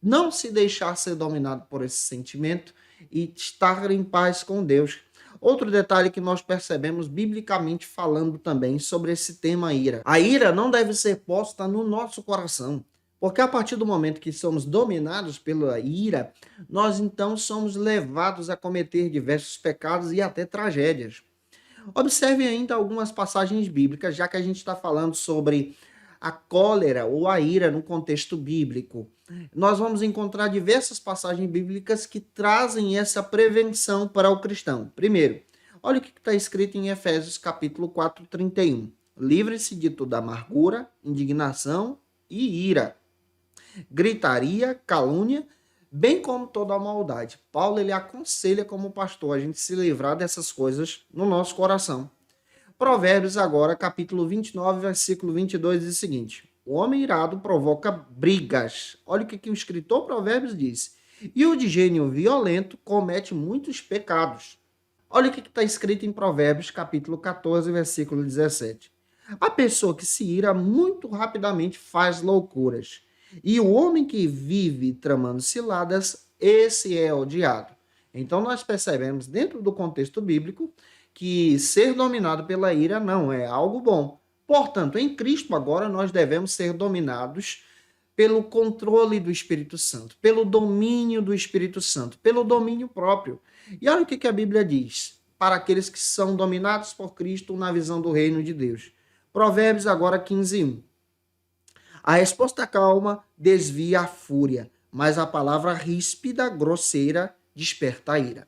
não se deixar ser dominado por esse sentimento e estar em paz com Deus. Outro detalhe que nós percebemos biblicamente falando também sobre esse tema ira. A ira não deve ser posta no nosso coração, porque a partir do momento que somos dominados pela ira, nós então somos levados a cometer diversos pecados e até tragédias. Observe ainda algumas passagens bíblicas, já que a gente está falando sobre a cólera ou a ira no contexto bíblico. Nós vamos encontrar diversas passagens bíblicas que trazem essa prevenção para o cristão. Primeiro, olha o que está escrito em Efésios capítulo 4, 31. Livre-se de toda amargura, indignação e ira, gritaria, calúnia, bem como toda a maldade. Paulo ele aconselha como pastor a gente se livrar dessas coisas no nosso coração. Provérbios agora, capítulo 29, versículo 22, diz o seguinte: o homem irado provoca brigas. Olha o que o escritor Provérbios diz. E o de gênio violento comete muitos pecados. Olha o que está escrito em Provérbios, capítulo 14, versículo 17. A pessoa que se ira muito rapidamente faz loucuras. E o homem que vive tramando ciladas, esse é odiado. Então nós percebemos dentro do contexto bíblico que ser dominado pela ira não é algo bom. Portanto, em Cristo agora nós devemos ser dominados pelo controle do Espírito Santo, pelo domínio do Espírito Santo, pelo domínio próprio. E olha o que a Bíblia diz para aqueles que são dominados por Cristo na visão do reino de Deus. Provérbios agora 15:1. A resposta calma desvia a fúria, mas a palavra ríspida, grosseira, desperta a ira.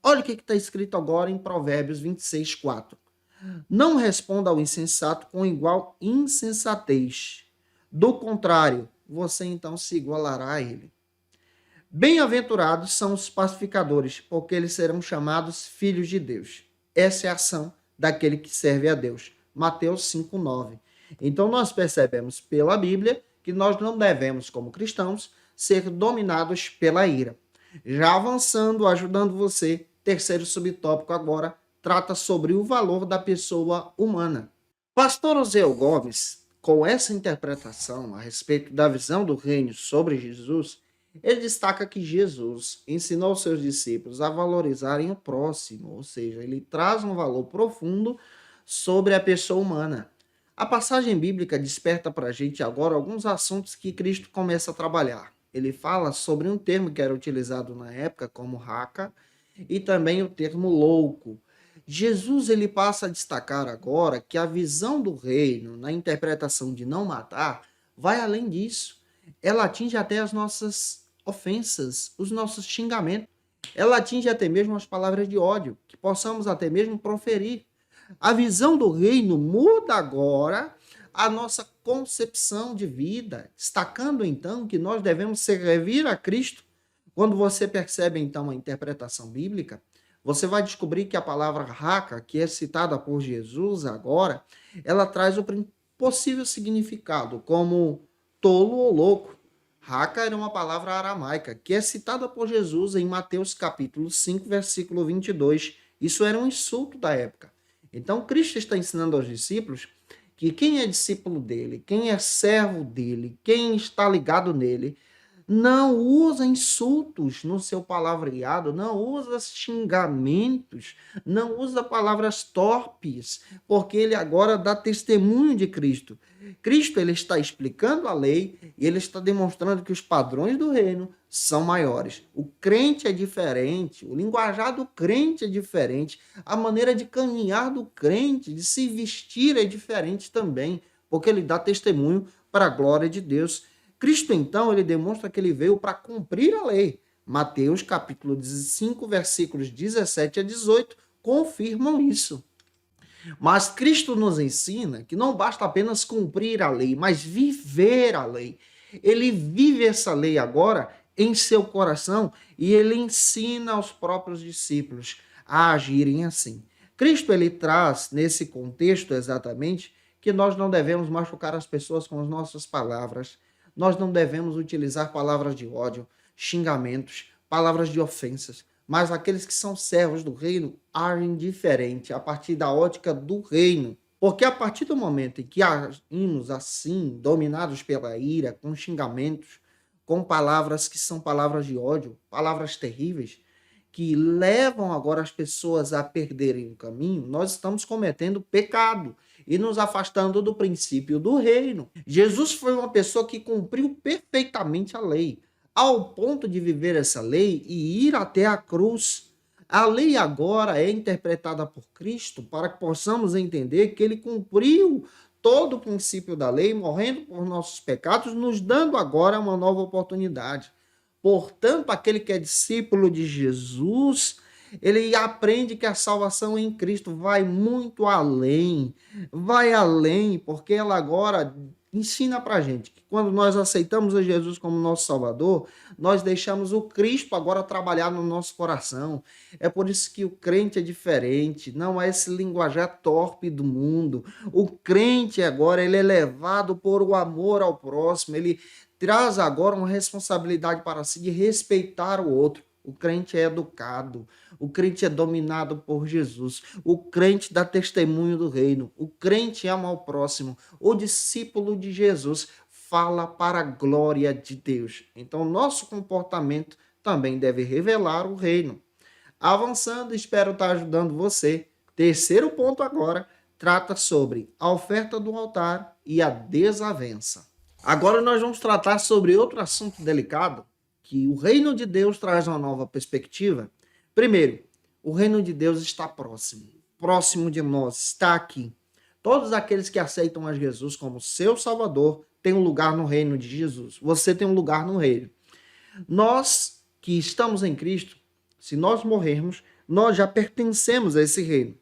Olha o que está escrito agora em Provérbios 26:4. Não responda ao insensato com igual insensatez. Do contrário, você então se igualará a ele. Bem-aventurados são os pacificadores, porque eles serão chamados filhos de Deus. Essa é a ação daquele que serve a Deus. Mateus 5:9. Então nós percebemos pela Bíblia que nós não devemos, como cristãos, ser dominados pela ira. Já avançando, ajudando você, terceiro subtópico agora, trata sobre o valor da pessoa humana. Pastor Osiel Gomes, com essa interpretação a respeito da visão do reino sobre Jesus, ele destaca que Jesus ensinou seus discípulos a valorizarem o próximo, ou seja, ele traz um valor profundo sobre a pessoa humana. A passagem bíblica desperta para a gente agora alguns assuntos que Cristo começa a trabalhar. Ele fala sobre um termo que era utilizado na época como raca e também o termo louco. Jesus ele passa a destacar agora que a visão do reino na interpretação de não matar vai além disso. Ela atinge até as nossas ofensas, os nossos xingamentos. Ela atinge até mesmo as palavras de ódio, que possamos até mesmo proferir. A visão do reino muda agora a nossa concepção de vida, destacando então que nós devemos servir a Cristo. Quando você percebe então a interpretação bíblica, você vai descobrir que a palavra raca, que é citada por Jesus agora, ela traz o possível significado como tolo ou louco. Raca era uma palavra aramaica, que é citada por Jesus em Mateus capítulo 5, versículo 22. Isso era um insulto da época. Então, Cristo está ensinando aos discípulos que quem é discípulo dele, quem é servo dele, quem está ligado nele, não usa insultos no seu palavreado, não usa xingamentos, não usa palavras torpes, porque ele agora dá testemunho de Cristo. Cristo ele está explicando a lei e ele está demonstrando que os padrões do reino são maiores. O crente é diferente, o linguajar do crente é diferente, a maneira de caminhar do crente, de se vestir é diferente também, porque ele dá testemunho para a glória de Deus. Cristo, então, ele demonstra que ele veio para cumprir a lei. Mateus, capítulo 5, versículos 17 a 18, confirmam isso. Mas Cristo nos ensina que não basta apenas cumprir a lei, mas viver a lei. Ele vive essa lei agora em seu coração e ele ensina aos próprios discípulos a agirem assim. Cristo, ele traz nesse contexto exatamente que nós não devemos machucar as pessoas com as nossas palavras. Nós não devemos utilizar palavras de ódio, xingamentos, palavras de ofensas, mas aqueles que são servos do reino agem diferente a partir da ótica do reino. Porque a partir do momento em que agimos assim, dominados pela ira, com xingamentos, com palavras que são palavras de ódio, palavras terríveis, que levam agora as pessoas a perderem o caminho, nós estamos cometendo pecado e nos afastando do princípio do reino. Jesus foi uma pessoa que cumpriu perfeitamente a lei, ao ponto de viver essa lei e ir até a cruz. A lei agora é interpretada por Cristo para que possamos entender que ele cumpriu todo o princípio da lei, morrendo por nossos pecados, nos dando agora uma nova oportunidade. Portanto, aquele que é discípulo de Jesus, ele aprende que a salvação em Cristo vai muito além, porque ela agora ensina para a gente que quando nós aceitamos a Jesus como nosso Salvador, nós deixamos o Cristo agora trabalhar no nosso coração. É por isso que o crente é diferente, não é esse linguajar torpe do mundo. O crente agora ele é levado por o amor ao próximo, ele traz agora uma responsabilidade para si de respeitar o outro. O crente é educado, o crente é dominado por Jesus, o crente dá testemunho do reino, o crente ama o próximo, o discípulo de Jesus fala para a glória de Deus. Então, nosso comportamento também deve revelar o reino. Avançando, espero estar ajudando você. Terceiro ponto agora trata sobre a oferta do altar e a desavença. Agora nós vamos tratar sobre outro assunto delicado, que o reino de Deus traz uma nova perspectiva. Primeiro, o reino de Deus está próximo de nós, está aqui. Todos aqueles que aceitam a Jesus como seu Salvador têm um lugar no reino de Jesus. Você tem um lugar no reino. Nós que estamos em Cristo, se nós morrermos, nós já pertencemos a esse reino.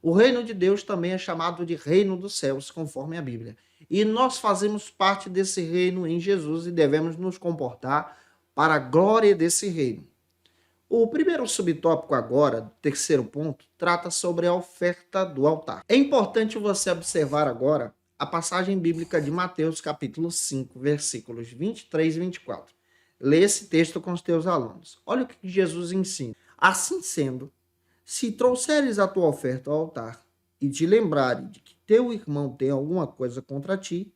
O reino de Deus também é chamado de reino dos céus, conforme a Bíblia. E nós fazemos parte desse reino em Jesus e devemos nos comportar para a glória desse reino. O primeiro subtópico agora, terceiro ponto, trata sobre a oferta do altar. É importante você observar agora a passagem bíblica de Mateus capítulo 5, versículos 23 e 24. Lê esse texto com os teus alunos. Olha o que Jesus ensina. Assim sendo, se trouxeres a tua oferta ao altar e te lembrares de que teu irmão tem alguma coisa contra ti,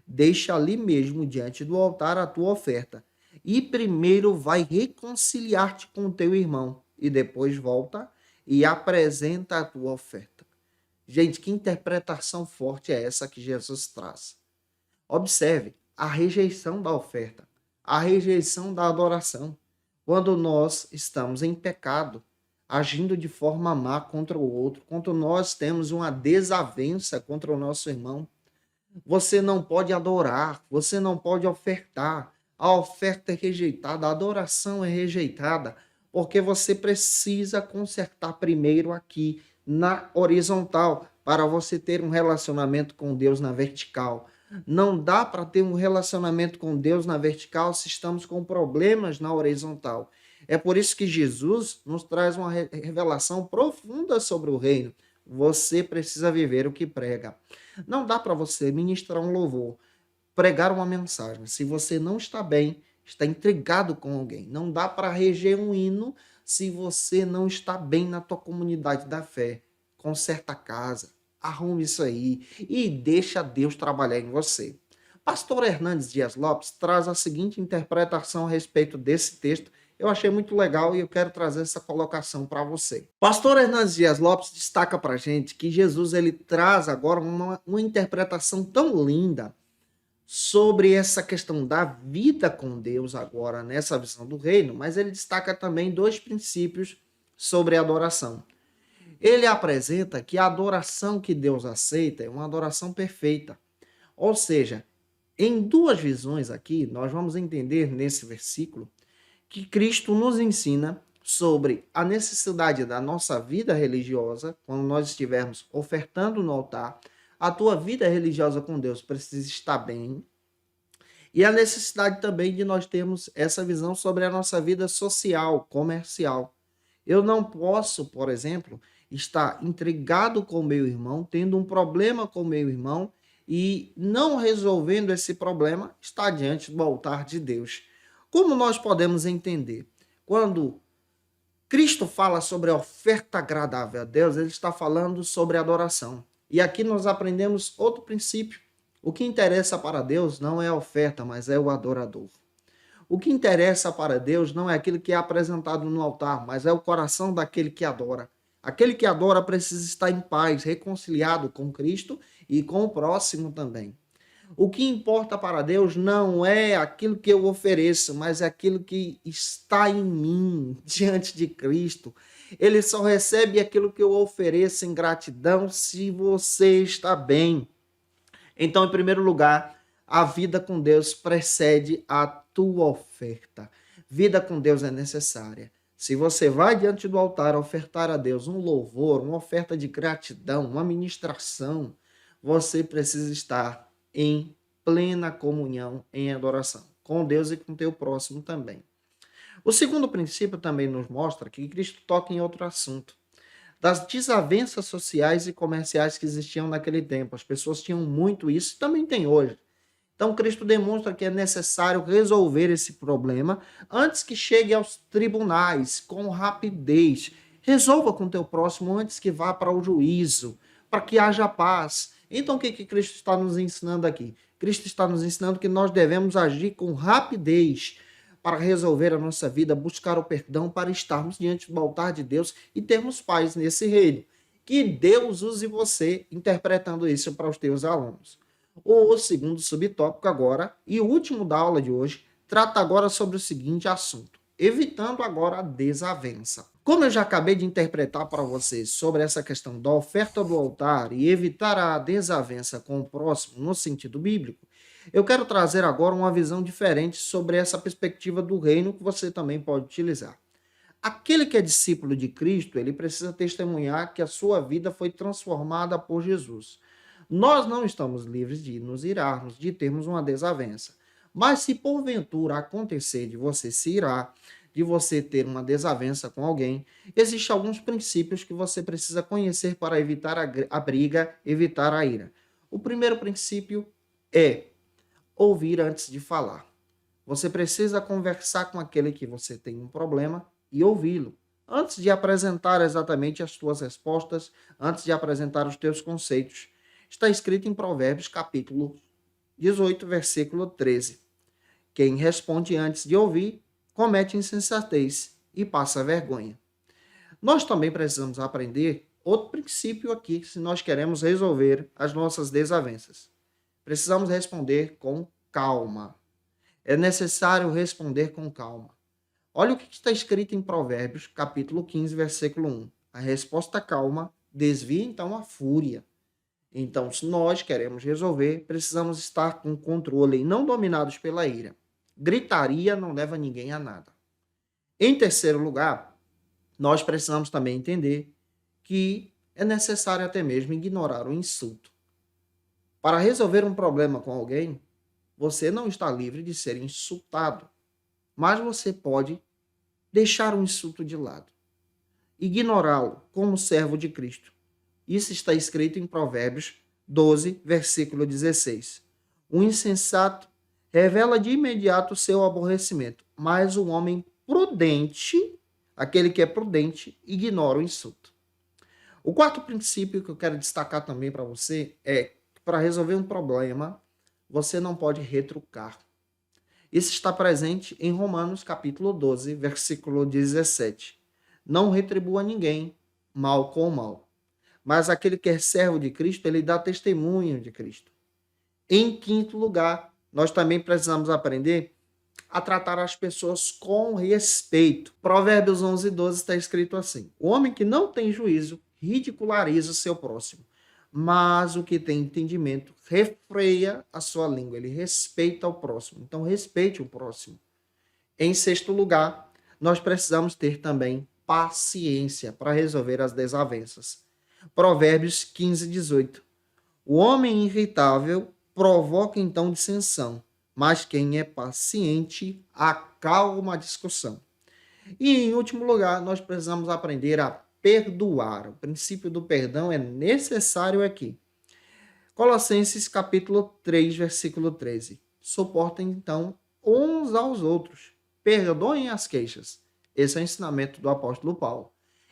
deixa ali mesmo diante do altar a tua oferta. E primeiro vai reconciliar-te com o teu irmão e depois volta e apresenta a tua oferta. Gente, que interpretação forte é essa que Jesus traz? Observe a rejeição da oferta, a rejeição da adoração. Quando nós estamos em pecado, agindo de forma má contra o outro, quando nós temos uma desavença contra o nosso irmão, você não pode adorar, você não pode ofertar. A oferta é rejeitada, a adoração é rejeitada, porque você precisa consertar primeiro aqui na horizontal, para você ter um relacionamento com Deus na vertical. Não dá para ter um relacionamento com Deus na vertical se estamos com problemas na horizontal. É por isso que Jesus nos traz uma revelação profunda sobre o reino. Você precisa viver o que prega. Não dá para você ministrar um louvor, pregar uma mensagem, se você não está bem, está intrigado com alguém. Não dá para reger um hino se você não está bem na tua comunidade da fé. Conserta a casa, arrume isso aí e deixa Deus trabalhar em você. Pastor Hernandes Dias Lopes traz a seguinte interpretação a respeito desse texto. Eu achei muito legal e eu quero trazer essa colocação para você. Pastor Hernandes Dias Lopes destaca para a gente que Jesus ele traz agora uma interpretação tão linda sobre essa questão da vida com Deus agora nessa visão do reino, mas ele destaca também dois princípios sobre a adoração. Ele apresenta que a adoração que Deus aceita é uma adoração perfeita. Ou seja, em duas visões aqui, nós vamos entender nesse versículo que Cristo nos ensina sobre a necessidade da nossa vida religiosa, quando nós estivermos ofertando no altar, a tua vida religiosa com Deus precisa estar bem, e a necessidade também de nós termos essa visão sobre a nossa vida social, comercial. Eu não posso, por exemplo, estar intrigado com o meu irmão, tendo um problema com o meu irmão e não resolvendo esse problema, está diante do altar de Deus. Como nós podemos entender? Quando Cristo fala sobre a oferta agradável a Deus, ele está falando sobre adoração. E aqui nós aprendemos outro princípio. O que interessa para Deus não é a oferta, mas é o adorador. O que interessa para Deus não é aquilo que é apresentado no altar, mas é o coração daquele que adora. Aquele que adora precisa estar em paz, reconciliado com Cristo e com o próximo também. O que importa para Deus não é aquilo que eu ofereço, mas é aquilo que está em mim, diante de Cristo. Ele só recebe aquilo que eu ofereço em gratidão se você está bem. Então, em primeiro lugar, a vida com Deus precede a tua oferta. Vida com Deus é necessária. Se você vai diante do altar ofertar a Deus um louvor, uma oferta de gratidão, uma ministração, você precisa estar em plena comunhão, em adoração, com Deus e com o teu próximo também. O segundo princípio também nos mostra que Cristo toca em outro assunto, das desavenças sociais e comerciais que existiam naquele tempo. As pessoas tinham muito isso e também tem hoje. Então, Cristo demonstra que é necessário resolver esse problema antes que chegue aos tribunais, com rapidez. Resolva com o teu próximo antes que vá para o juízo, para que haja paz. Então, o que Cristo está nos ensinando aqui? Cristo está nos ensinando que nós devemos agir com rapidez para resolver a nossa vida, buscar o perdão, para estarmos diante do altar de Deus e termos paz nesse reino. Que Deus use você interpretando isso para os teus alunos. O segundo subtópico agora, e o último da aula de hoje, trata agora sobre o seguinte assunto, evitando agora a desavença. Como eu já acabei de interpretar para vocês sobre essa questão da oferta do altar e evitar a desavença com o próximo no sentido bíblico, eu quero trazer agora uma visão diferente sobre essa perspectiva do reino que você também pode utilizar. Aquele que é discípulo de Cristo, ele precisa testemunhar que a sua vida foi transformada por Jesus. Nós não estamos livres de nos irarmos, de termos uma desavença. Mas se porventura acontecer de você se irar, de você ter uma desavença com alguém, existem alguns princípios que você precisa conhecer para evitar a briga, evitar a ira. O primeiro princípio é ouvir antes de falar. Você precisa conversar com aquele que você tem um problema e ouvi-lo, antes de apresentar exatamente as tuas respostas, antes de apresentar os teus conceitos. Está escrito em Provérbios, capítulo 18, versículo 13. Quem responde antes de ouvir, comete insensatez e passa vergonha. Nós também precisamos aprender outro princípio aqui, se nós queremos resolver as nossas desavenças. Precisamos responder com calma. É necessário responder com calma. Olha o que está escrito em Provérbios, capítulo 15, versículo 1. A resposta calma desvia então a fúria. Então, se nós queremos resolver, precisamos estar com controle e não dominados pela ira. Gritaria não leva ninguém a nada. Em terceiro lugar, nós precisamos também entender que é necessário até mesmo ignorar o insulto. Para resolver um problema com alguém, você não está livre de ser insultado, mas você pode deixar o insulto de lado, ignorá-lo como servo de Cristo. Isso está escrito em Provérbios 12, versículo 16. O insensato revela de imediato o seu aborrecimento, mas o homem prudente, aquele que é prudente, ignora o insulto. O quarto princípio que eu quero destacar também para você é que para resolver um problema, você não pode retrucar. Isso está presente em Romanos capítulo 12, versículo 17. Não retribua ninguém mal com mal, mas aquele que é servo de Cristo, ele dá testemunho de Cristo. Em quinto lugar, nós também precisamos aprender a tratar as pessoas com respeito. Provérbios 11, 12 está escrito assim: o homem que não tem juízo ridiculariza o seu próximo, mas o que tem entendimento refreia a sua língua. Ele respeita o próximo. Então, respeite o próximo. Em sexto lugar, nós precisamos ter também paciência para resolver as desavenças. Provérbios 15, 18. O homem irritável provoca então dissensão, mas quem é paciente acalma a discussão. E, em último lugar, nós precisamos aprender a perdoar. O princípio do perdão é necessário aqui. Colossenses capítulo 3, versículo 13. Suportem, então, uns aos outros. Perdoem as queixas. Esse é o ensinamento do apóstolo Paulo.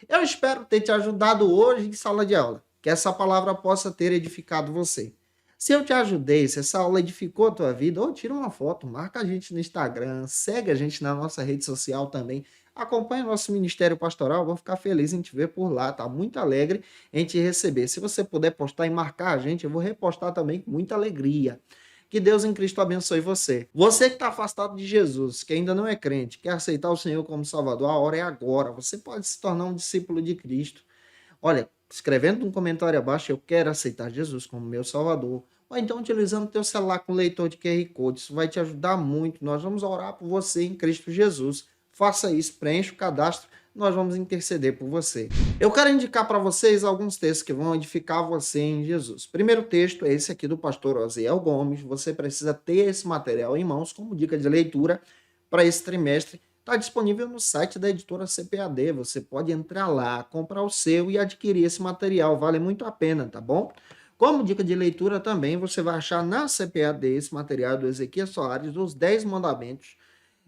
Eu espero ter te ajudado hoje em sala de aula, que essa palavra possa ter edificado você. Se eu te ajudei, se essa aula edificou a tua vida, ou tira uma foto, marca a gente no Instagram, segue a gente na nossa rede social também, acompanha nosso ministério pastoral, vou ficar feliz em te ver por lá, tá muito alegre em te receber. Se você puder postar e marcar a gente, eu vou repostar também com muita alegria. Que Deus em Cristo abençoe você. Você que está afastado de Jesus, que ainda não é crente, quer aceitar o Senhor como Salvador, a hora é agora. Você pode se tornar um discípulo de Cristo. Olha, escrevendo um comentário abaixo, eu quero aceitar Jesus como meu Salvador. Ou então utilizando o teu celular com leitor de QR Code. Isso vai te ajudar muito. Nós vamos orar por você em Cristo Jesus. Faça isso, preencha o cadastro. Nós vamos interceder por você. Eu quero indicar para vocês alguns textos que vão edificar você em Jesus. Primeiro texto é esse aqui do pastor Osiel Gomes. Você precisa ter esse material em mãos como dica de leitura para esse trimestre. Está disponível no site da editora CPAD. Você pode entrar lá, comprar o seu e adquirir esse material. Vale muito a pena, tá bom? Como dica de leitura também, você vai achar na CPAD esse material do Ezequiel Soares, os 10 mandamentos.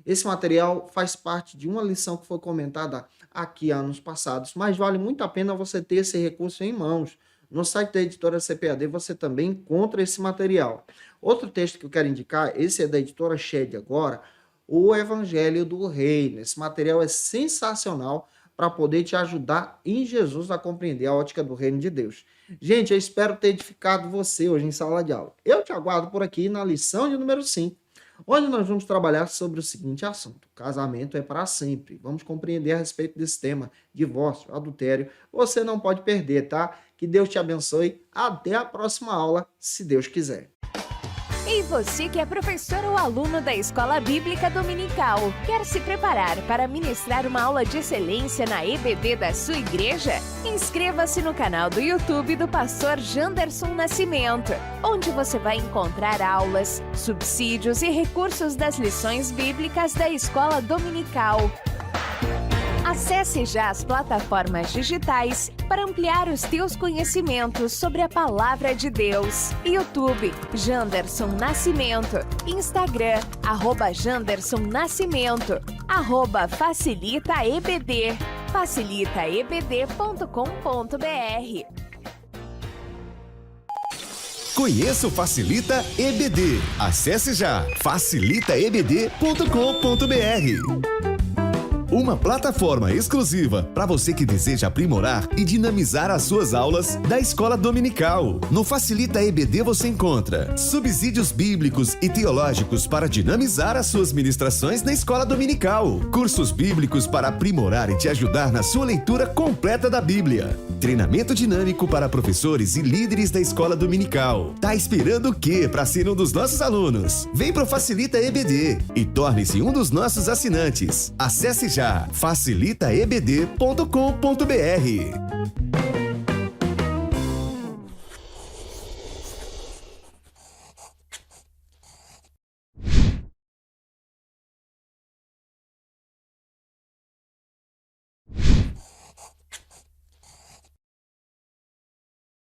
Esse material faz parte de uma lição que foi comentada aqui anos passados, mas vale muito a pena você ter esse recurso em mãos. No site da editora CPAD você também encontra esse material. Outro texto que eu quero indicar, esse é da editora Shed agora, o Evangelho do Reino. Esse material é sensacional para poder te ajudar em Jesus a compreender a ótica do Reino de Deus. Gente, eu espero ter edificado você hoje em sala de aula. Eu te aguardo por aqui na lição de número 5, onde nós vamos trabalhar sobre o seguinte assunto: casamento é para sempre. Vamos compreender a respeito desse tema, divórcio, adultério. Você não pode perder, tá? Que Deus te abençoe. Até a próxima aula, se Deus quiser. E você que é professor ou aluno da Escola Bíblica Dominical, quer se preparar para ministrar uma aula de excelência na EBD da sua igreja? Inscreva-se no canal do YouTube do pastor Janderson Nascimento, onde você vai encontrar aulas, subsídios e recursos das lições bíblicas da Escola Dominical. Acesse já as plataformas digitais para ampliar os teus conhecimentos sobre a Palavra de Deus. YouTube, Janderson Nascimento. Instagram, @Janderson Nascimento. @FacilitaEBD. facilitaebd.com.br. Conheça o Facilita EBD. Acesse já facilitaebd.com.br. Uma plataforma exclusiva para você que deseja aprimorar e dinamizar as suas aulas da Escola Dominical. No Facilita EBD você encontra subsídios bíblicos e teológicos para dinamizar as suas ministrações na Escola Dominical, cursos bíblicos para aprimorar e te ajudar na sua leitura completa da Bíblia, treinamento dinâmico para professores e líderes da Escola Dominical. Tá esperando o quê para ser um dos nossos alunos? Vem pro Facilita EBD e torne-se um dos nossos assinantes. Acesse já facilitaebd.com.br.